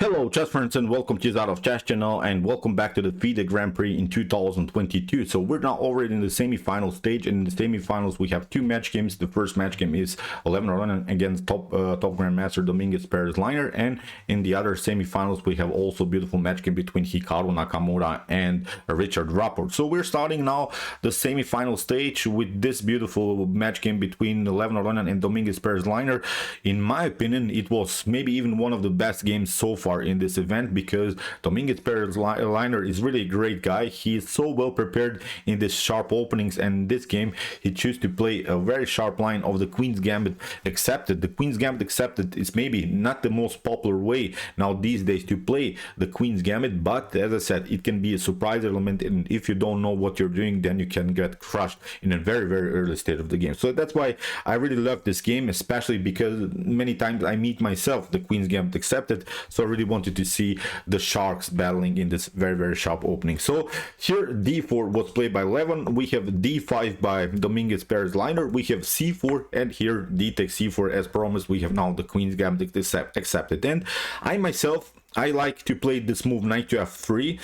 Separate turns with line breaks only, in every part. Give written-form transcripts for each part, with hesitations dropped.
Hello chess friends and welcome to Out of Chess channel and welcome back to the FIDE Grand Prix in 2022. So we're now already in the semi-final stage, and in the semi-finals we have two match games. The first match game is Levon Aronian against top Grandmaster Dominguez Perez Leiner, and in the other semi-finals we have also beautiful match game between Hikaru Nakamura and Richard Rapport. So we're starting now the semi-final stage with this beautiful match game between Levon Aronian and Dominguez Perez Leiner. In my opinion, it was maybe even one of the best games so far in this event, because Dominguez Perez Leiner is really a great guy. He is so well prepared in these sharp openings, and this game he chose to play a very sharp line of the Queen's Gambit Accepted. The Queen's Gambit Accepted is maybe not the most popular way now these days to play the Queen's Gambit, but as I said, it can be a surprise element, and if you don't know what you're doing, then you can get crushed in a very early stage of the game. So that's why I really love this game, especially because many times I meet myself the Queen's Gambit Accepted, so I really wanted to see the sharks battling in this very sharp opening. So here d4 was played by Levon, we have d5 by Dominguez Perez Leiner, we have c4, and here d takes c4 as promised. We have now the Queen's Gambit Accepted, and I myself, I like to play this move knight to f3.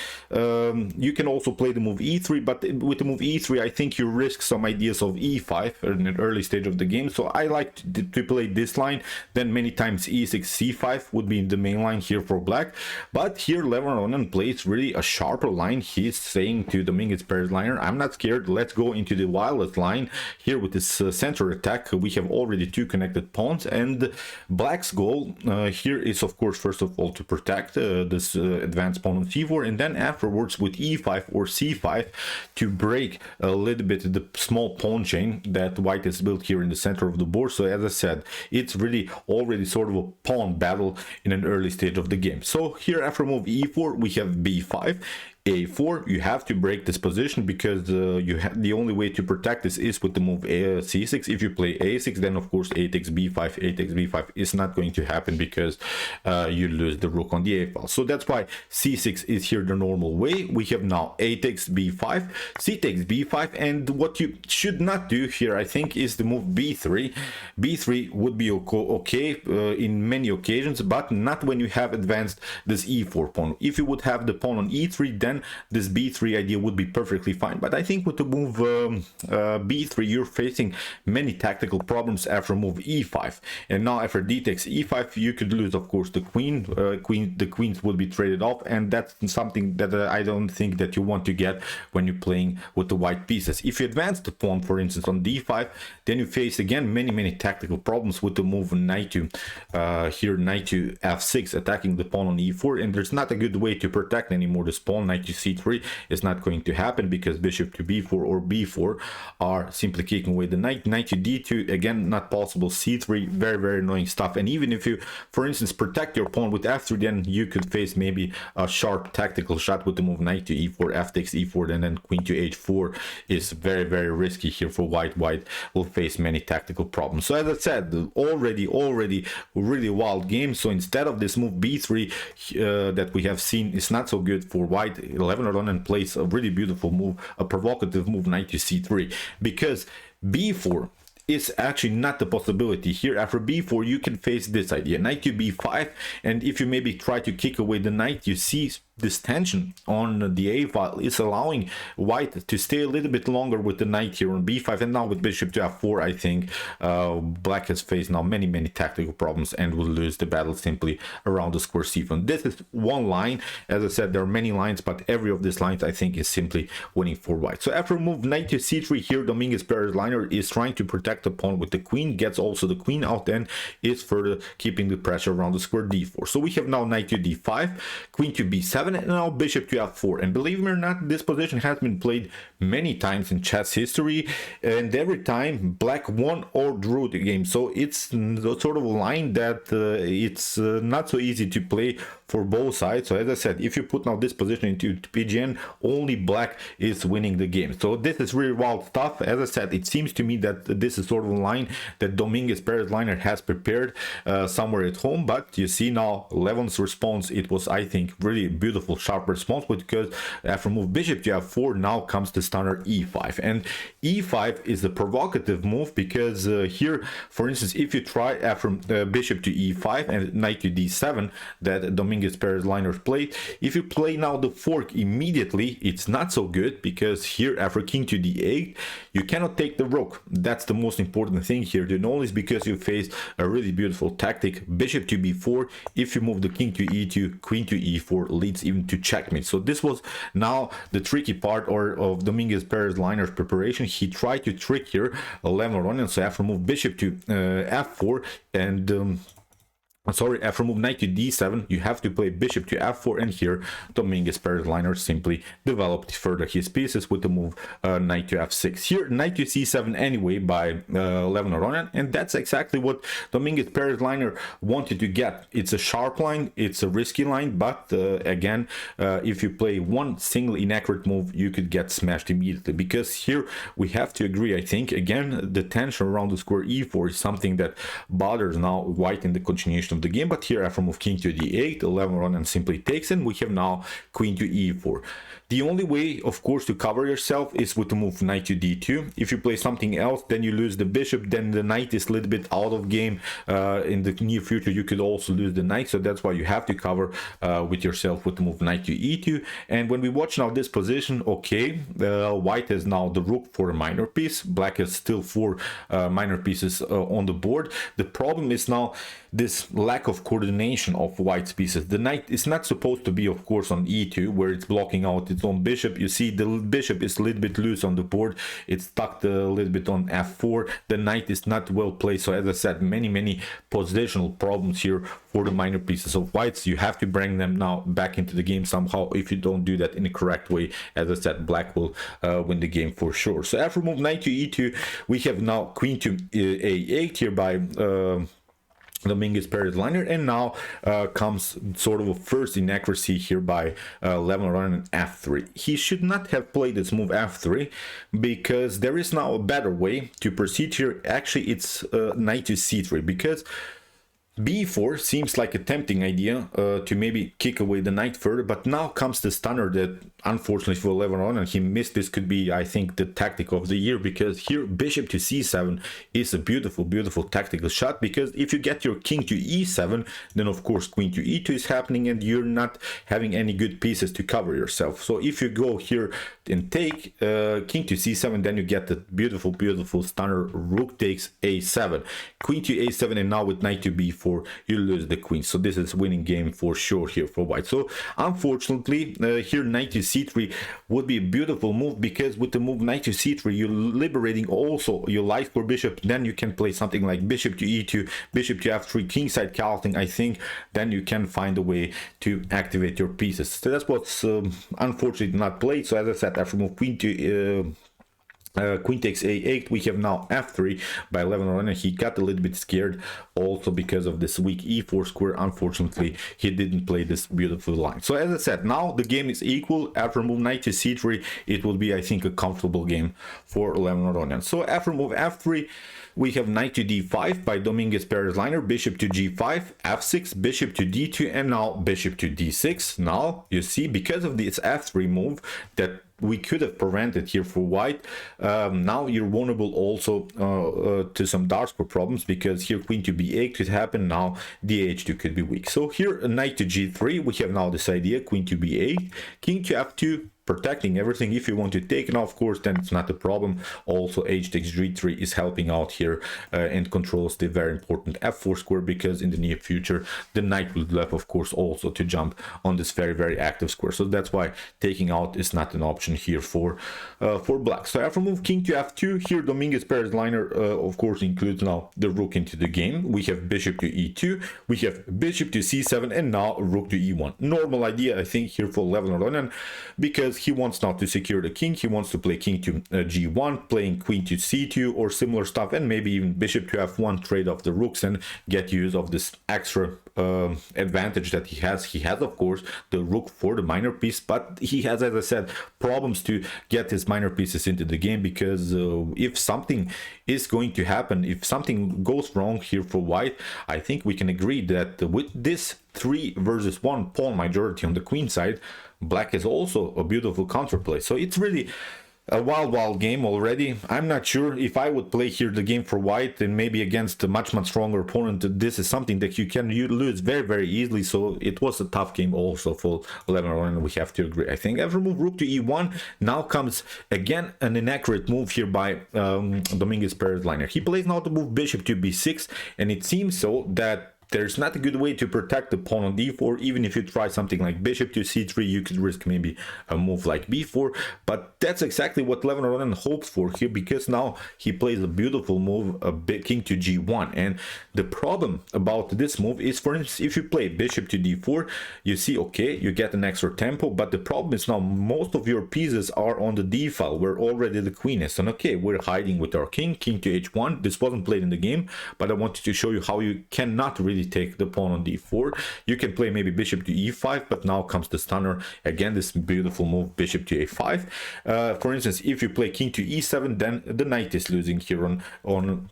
You can also play the move e3, but with the move e3 I think you risk some ideas of e5 in an early stage of the game, so I like to play this line. Then many times e6 c5 would be the main line here for black, but here Levon Aronian plays really a sharper line. He's saying to Dominguez Perez Leiner, I'm not scared, let's go into the wildest line. Here with this center attack we have already two connected pawns, and black's goal here is of course first of all to protect this advanced pawn on c4, and then afterwards with e5 or c5 to break a little bit the small pawn chain that white has built here in the center of the board. So as I said, it's really already sort of a pawn battle in an early stage of the game. So here after move e4 we have b5, a4. You have to break this position because the only way to protect this is with the move c6. If you play a6, then of course a takes b5, a takes b5 is not going to happen because you lose the rook on the a file. So that's why c6 is here the normal way. We have now a takes b5, c takes b5, and what you should not do here I think is the move b3. b3 would be okay in many occasions, but not when you have advanced this e4 pawn. If you would have the pawn on e3, then this b3 idea would be perfectly fine, but I think with the move b3 you're facing many tactical problems after move e5, and now after d takes e5 you could lose of course the queen. The queens would be traded off, and that's something that I don't think that you want to get when you're playing with the white pieces. If you advance the pawn for instance on d5, then you face again many tactical problems with the move knight to here knight to f6, attacking the pawn on e4, and there's not a good way to protect anymore this pawn. Knight to c3 is not going to happen because bishop to b4 or b4 are simply kicking away the knight. Knight to d2 again not possible. c3 very annoying stuff, and even if you for instance protect your pawn with f3, then you could face maybe a sharp tactical shot with the move knight to e4, f takes e4, and then queen to h4 is very risky here for white. White will face many tactical problems. So as I said, already really wild game. So instead of this move b3 that we have seen is not so good for white, Levon Aronian plays a really beautiful move, a provocative move knight to c3, because b4 is actually not the possibility. Here after b4 you can face this idea, knight to b5, and if you maybe try to kick away the knight, you see this tension on the a file is allowing white to stay a little bit longer with the knight here on b5, and now with bishop to f4 I think black has faced now many tactical problems and will lose the battle simply around the square c1. This is one line. As I said, there are many lines, but every of these lines I think is simply winning for white. So after move knight to c3 here, Dominguez Perez Leiner is trying to protect the pawn with the queen, gets also the queen out, and is further keeping the pressure around the square d4. So we have now knight to d5, queen to b7, and now bishop to f4. And believe me or not, this position has been played many times in chess history, and every time black won or drew the game. So it's the sort of line that it's not so easy to play for both sides. So as I said, if you put now this position into PGN, only black is winning the game. So this is really wild stuff. As I said, it seems to me that this is sort of a line that Dominguez Perez Leiner has prepared somewhere at home, but you see now Levon's response, it was I think really beautiful beautiful sharp response, because after move bishop to f4, now comes the standard e5, and e5 is a provocative move, because here, for instance, if you try after bishop to e5 and knight to d7 that Dominguez Perez Leiner played, if you play now the fork immediately, it's not so good, because here after king to d8 you cannot take the rook. That's the most important thing here. The only is because you face a really beautiful tactic, bishop to b4. If you move the king to e2, queen to e4 leads even to checkmate. So this was now the tricky part of Dominguez Perez Leiner's preparation. He tried to trick here Levon Aronian. So after move bishop to f4 and after move knight to d7, you have to play bishop to f4, and here Dominguez Perez Leiner simply developed further his pieces with the move knight to f6. Here knight to c7 anyway by Levon Aronian, and that's exactly what Dominguez Perez Leiner wanted to get. It's a sharp line, it's a risky line, but again, if you play one single inaccurate move, you could get smashed immediately, because here we have to agree, I think, again, the tension around the square e4 is something that bothers now white in the continuation of the game. But here after move king to d8, Levon Aronian simply takes, and we have now queen to e4. The only way, of course, to cover yourself is with the move knight to d2. If you play something else, then you lose the bishop, then the knight is a little bit out of game. In the near future, you could also lose the knight, so that's why you have to cover with yourself with the move knight to e2. And when we watch now this position, okay, white has now the rook for a minor piece, black has still 4 minor pieces on the board. The problem is now this lack of coordination of white's pieces. The knight is not supposed to be, of course, on e2, where it's blocking out its own bishop. You see the bishop is a little bit loose on the board, it's tucked a little bit on f4. The knight is not well placed, so as I said, many positional problems here for the minor pieces of whites. You have to bring them now back into the game somehow. If you don't do that in the correct way, as I said, black will win the game for sure. So after move knight to e2, we have now queen to a8 here by Dominguez Perez Leiner, and now comes sort of a first inaccuracy here by Levon Aronian f3. He should not have played this move f3, because there is now a better way to proceed here. Actually, it's knight to c3, because b4 seems like a tempting idea to maybe kick away the knight further, but now comes the stunner that unfortunately for Levon Aronian he missed. This could be, I think, the tactic of the year, because here bishop to c7 is a beautiful tactical shot, because if you get your king to e7, then of course queen to e2 is happening, and you're not having any good pieces to cover yourself. So if you go here and take king to c7, then you get the beautiful stunner rook takes a7, queen to a7, and now with knight to b4 you lose the queen. So this is winning game for sure here for white. So unfortunately here knight to c3 would be a beautiful move, because with the move knight to c3 you're liberating also your light square bishop. Then you can play something like bishop to e2, bishop to f3, kingside castling, I think. Then you can find a way to activate your pieces. So that's what's unfortunately not played. So as I said, after move queen to queen takes a8, we have now f3 by Levon Aronian. He got a little bit scared also because of this weak e4 square. Unfortunately, he didn't play this beautiful line. So as I said, now the game is equal. After move knight to c3, it will be, I think, a comfortable game for Levon Aronian. So after move f3, we have knight to d5 by Dominguez Perez Leiner, bishop to g5, f6, bishop to d2, and now bishop to d6. Now you see, because of this f3 move that we could have prevented here for white, now you're vulnerable also to some dark square problems, because here queen to b8 could happen, now dh2 could be weak. So here knight to g3, we have now this idea, queen to b8, king to f2, protecting everything. If you want to take it, now of course then it's not a problem. Also h takes g3 is helping out here and controls the very important f4 square, because in the near future the knight will have, of course, also to jump on this very active square. So that's why taking out is not an option here for black. So after move king to f2, here Dominguez Perez Leiner of course includes now the rook into the game. We have bishop to e2, we have bishop to c7, and now rook to e1. Normal idea, I think, here for Levon Aronian, because he wants now to secure the king. He wants to play king to g1, playing queen to c2 or similar stuff, and maybe even bishop to f1, trade off the rooks and get use of this extra advantage that he has. He has, of course, the rook for the minor piece, but he has, as I said, problems to get his minor pieces into the game, because if something is going to happen, if something goes wrong here for white, I think we can agree that with this 3 versus 1 pawn majority on the queen side, black is also a beautiful counterplay. So it's really a wild game already. I'm not sure if I would play here the game for white and maybe against a much stronger opponent. This is something that you can lose very easily. So it was a tough game also for Levon Aronian, we have to agree. I think after move rook to e1, now comes again an inaccurate move here by Dominguez Perez Leiner. He plays now to move bishop to b6, and it seems so that there's not a good way to protect the pawn on d4. Even if you try something like bishop to c3, you could risk maybe a move like b4, but that's exactly what Levon Aronian hopes for here, because now he plays a beautiful move, king to g1. And the problem about this move is, for instance, if you play bishop to d4, you see, okay, you get an extra tempo, but the problem is now most of your pieces are on the d file where already the queen is. And okay, we're hiding with our king to h1. This wasn't played in the game, but I wanted to show you how you cannot really take the pawn on d4. You can play maybe bishop to e5, but now comes the stunner again, this beautiful move bishop to a5. For instance, if you play king to e7, then the knight is losing here on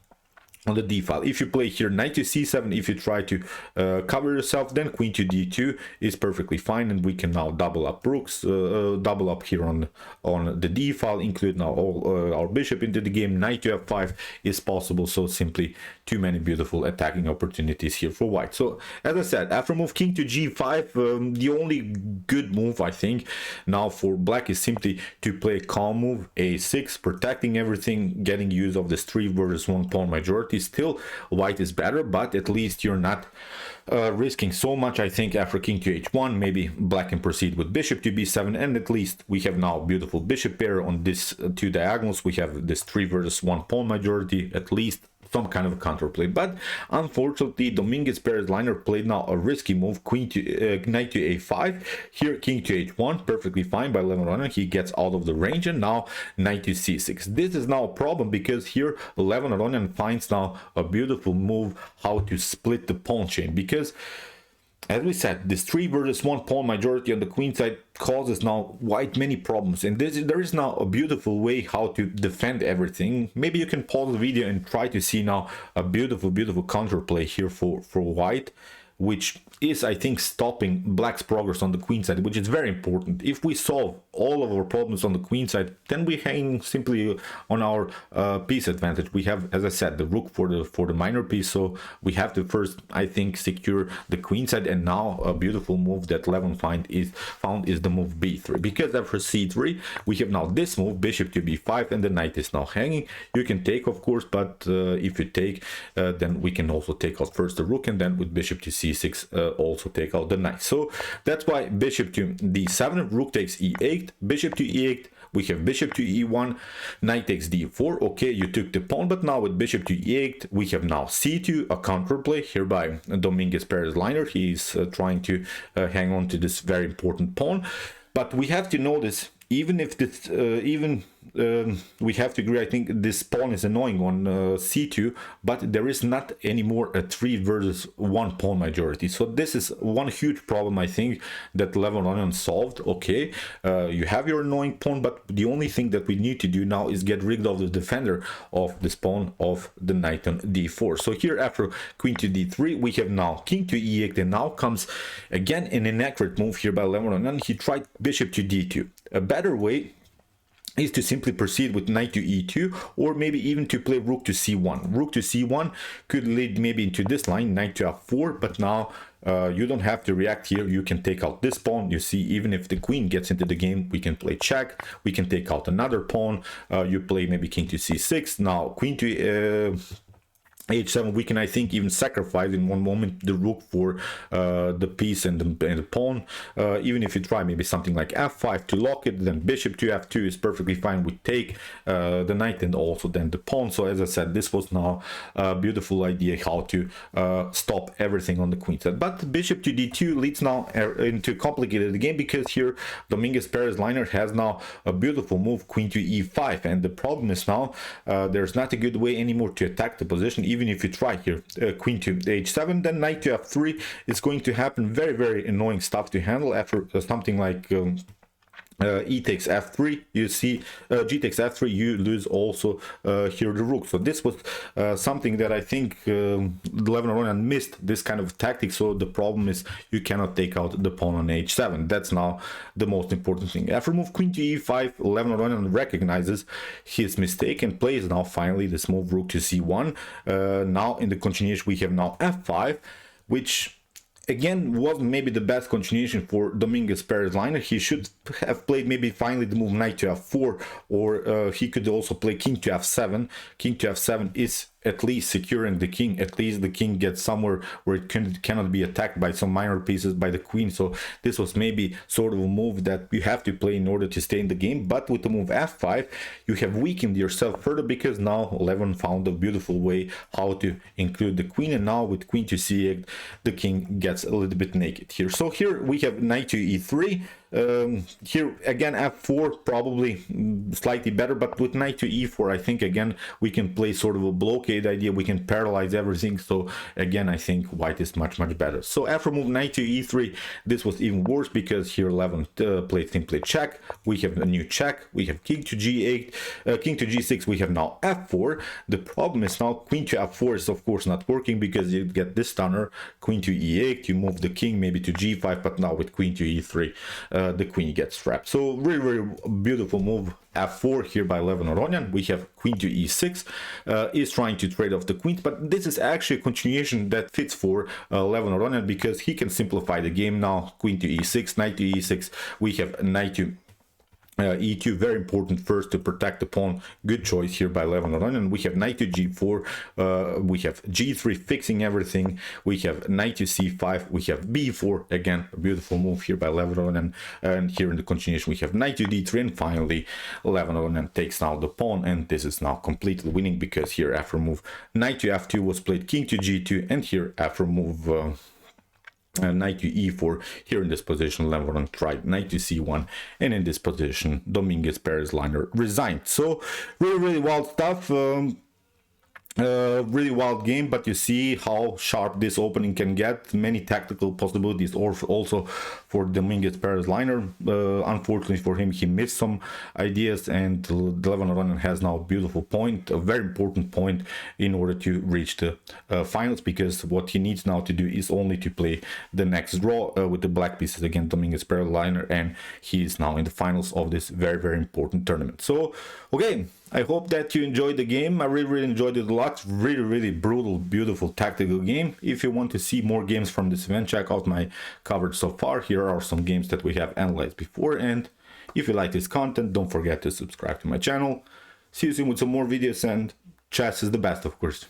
the d file. If you play here knight to c7, if you try to cover yourself, then queen to d2 is perfectly fine, and we can now double up rooks, double up here on the d file, include now all our bishop into the game. Knight to f5 is possible, so simply too many beautiful attacking opportunities here for white. So as I said, after move king to g5, the only good move I think now for black is simply to play calm move a6, protecting everything, getting use of this 3 versus 1 pawn majority. Still white is better, but at least you're not risking so much. I think after king to h1, maybe black can proceed with bishop to b7, and at least we have now beautiful bishop pair on this 2 diagonals. We have this 3 versus 1 pawn majority, at least some kind of a counterplay. But unfortunately, Dominguez Perez Leiner played now a risky move, knight to a5. Here king to h1, perfectly fine by Levon Aronian. He gets out of the range, and now knight to c6. This is now a problem, because here Levon Aronian finds now a beautiful move how to split the pawn chain, because as we said, this 3 versus 1 pawn majority on the queen side causes now white many problems, and there is now a beautiful way how to defend everything. Maybe you can pause the video and try to see now a beautiful counterplay here for white, which is, I think, stopping black's progress on the queen side, which is very important. If we solve all of our problems on the queen side, then we hang simply on our piece advantage. We have, as I said, the rook for the minor piece, so we have to first, I think, secure the queen side. And now a beautiful move that Levon found is the move b3, because after c3 we have now this move bishop to b5, and the knight is now hanging. You can take, of course, but if you take, then we can also take out first the rook, and then with bishop to c6 also take out the knight. So that's why bishop to d7, rook takes e8, bishop to e8, we have bishop to e1, knight takes d4. Okay, you took the pawn, but now with bishop to e8 we have now c2, a counterplay here by Dominguez Perez Leiner. He's trying to hang on to this very important pawn, but we have to notice, even if this we have to agree, I think this pawn is annoying on c2, but there is not anymore a 3 versus 1 pawn majority. So this is one huge problem, I think, that Levon Aronian solved. Okay, you have your annoying pawn, but the only thing that we need to do now is get rid of the defender of this pawn of the knight on d4. So here after queen to d3, we have now king to e8, and now comes again an inaccurate move here by Levon Aronian. He tried bishop to d2. A better way is to simply proceed with knight to e2, or maybe even to play rook to c1. Rook to c1 could lead maybe into this line, knight to f4, but now you don't have to react here. You can take out this pawn. You see, even if the queen gets into the game, we can play check. We can take out another pawn. You play maybe king to c6. Now queen to h7, we can, I think, even sacrifice in one moment the rook for the piece and the pawn. Even if you try maybe something like f5 to lock it, then bishop to f2 is perfectly fine. We take the knight and also then the pawn. So as I said, this was now a beautiful idea how to stop everything on the queen side. But bishop to d2 leads now into complicated game, because here Dominguez Perez Leiner has now a beautiful move, queen to e5, and the problem is now there's not a good way anymore to attack the position. Even if you try here queen to h7, then knight to f3 is going to happen. Very annoying stuff to handle after something like E takes f3, you see g takes f3, you lose also here the rook. So this was something that I think Levon Aronian missed, this kind of tactic. So the problem is you cannot take out the pawn on h7. That's now the most important thing. After move queen to e5, Levon Aronian recognizes his mistake and plays now finally this move rook to c1. Now in the continuation we have now f5, which again wasn't maybe the best continuation for Dominguez Perez Leiner. He should have played maybe finally the move knight to f4, or he could also play king to f7. King to f7 is at least securing the king. At least the king gets somewhere where it cannot be attacked by some minor pieces by the queen. So this was maybe sort of a move that you have to play in order to stay in the game. But with the move f5, you have weakened yourself further, because now Levon found a beautiful way how to include the queen. And now with queen to c8, the king gets a little bit naked here. So here we have knight to e3. Here again f4 probably slightly better, but with knight to e4 I think again we can play sort of a blockade idea. We can paralyze everything. So again I think white is much better. So after move knight to e3, this was even worse, because here Levon played simply check. We have a new check. We have king to g8, king to g6. We have now f4. The problem is now queen to f4 is of course not working, because you get this stunner. Queen to e8, you move the king maybe to g5, but now with queen to e3 the queen gets trapped. So really beautiful move f4 here by Levon Aronian. We have queen to e6, is trying to trade off the queens, but this is actually a continuation that fits for Levon Aronian, because he can simplify the game now. Queen to e6, knight to e6, we have knight to e2, very important first to protect the pawn. Good choice here by Levon Aronian. We have knight to g4, we have g3 fixing everything, we have knight to c5, we have b4, again a beautiful move here by Levon Aronian. And here in the continuation we have knight to d3, and finally Levon Aronian takes now the pawn, and this is now completely winning, because here after move knight to f2 was played king to g2, and here after move knight to e4, here in this position Levon tried knight to c1, and in this position Dominguez Perez Leiner resigned. So really wild stuff. Really wild game, but you see how sharp this opening can get. Many tactical possibilities, or also for Dominguez Perez Leiner. Unfortunately for him, he missed some ideas, and Levon Aronian has now a beautiful point, a very important point in order to reach the finals, because what he needs now to do is only to play the next draw with the black pieces against Dominguez Perez Leiner, and he is now in the finals of this very important tournament. So okay, I hope that you enjoyed the game. I really enjoyed it a lot. Really brutal, beautiful tactical game. If you want to see more games from this event, check out my coverage so far. Here are some games that we have analyzed before, and if you like this content, don't forget to subscribe to my channel. See you soon with some more videos, and chess is the best, of course.